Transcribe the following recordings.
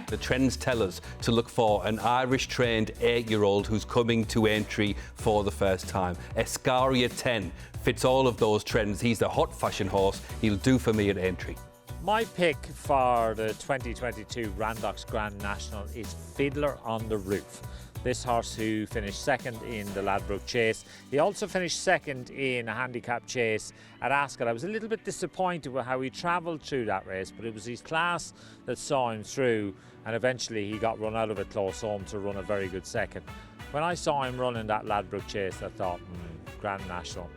The trends tell us to look for an Irish-trained 8-year-old who's coming to Aintree for the first time. Escaria 10 fits all of those trends. He's the hot fashion horse. He'll do for me at Aintree. My pick for the 2022 Randox Grand National is Fiddler On The Roof. This horse who finished second in the Ladbroke Chase. He also finished second in a handicap chase at Ascot. I was a little bit disappointed with how he travelled through that race, but it was his class that saw him through, and eventually he got run out of it close home to run a very good second. When I saw him running that Ladbroke Chase, I thought, Grand National.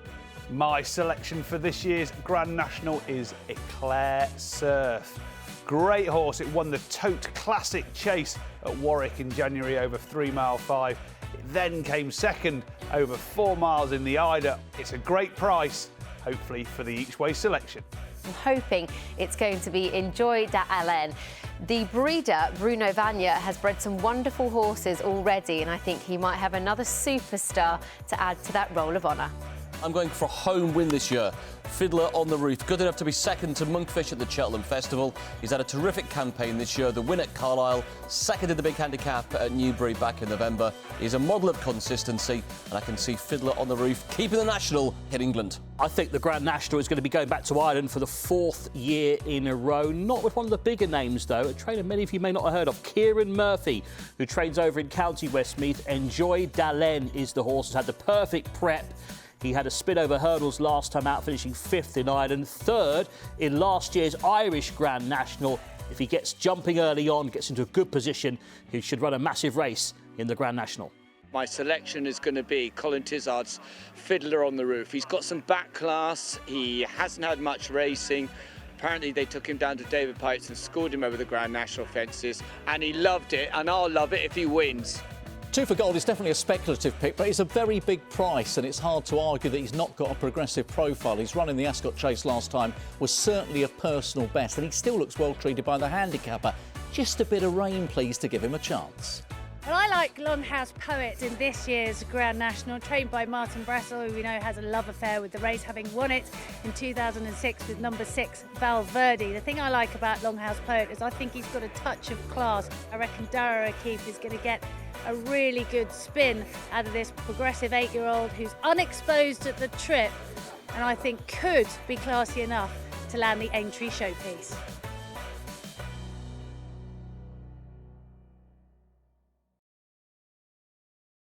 My selection for this year's Grand National is Eclair Surf. Great horse. It won the Tote Classic Chase at Warwick in January over 3 Mile 5. It then came second over 4 miles in the Ida. It's a great price, hopefully, for the each way selection. I'm hoping it's going to be Enjoy Dalen. The breeder, Bruno Vanya, has bred some wonderful horses already, and I think he might have another superstar to add to that roll of honour. I'm going for a home win this year. Fiddler On The Roof, good enough to be second to Monkfish at the Cheltenham Festival. He's had a terrific campaign this year. The win at Carlisle, second in the big handicap at Newbury back in November. He's a model of consistency, and I can see Fiddler On The Roof keeping the National in England. I think the Grand National is going to be going back to Ireland for the 4th year in a row. Not with one of the bigger names, though. A trainer many of you may not have heard of, Kieran Murphy, who trains over in County Westmeath. Enjoy Dalen is the horse who's had the perfect prep. He had a spin over hurdles last time out, finishing 5th in Ireland, 3rd in last year's Irish Grand National. If he gets jumping early on, gets into a good position, he should run a massive race in the Grand National. My selection is going to be Colin Tizard's Fiddler On The Roof. He's got some back class, he hasn't had much racing. Apparently they took him down to David Pites and scored him over the Grand National fences, and he loved it, and I'll love it if he wins. 2 for Gold is definitely a speculative pick, but it's a very big price, and it's hard to argue that he's not got a progressive profile. His run in the Ascot Chase last time was certainly a personal best, and he still looks well treated by the handicapper. Just a bit of rain, please, to give him a chance. Well, I like Longhouse Poet in this year's Grand National, trained by Martin Bressel, who we know has a love affair with the race, having won it in 2006 with number 6, Valverde. The thing I like about Longhouse Poet is I think he's got a touch of class. I reckon Dara O'Keefe is going to get a really good spin out of this progressive 8-year-old who's unexposed at the trip, and I think could be classy enough to land the Aintree showpiece.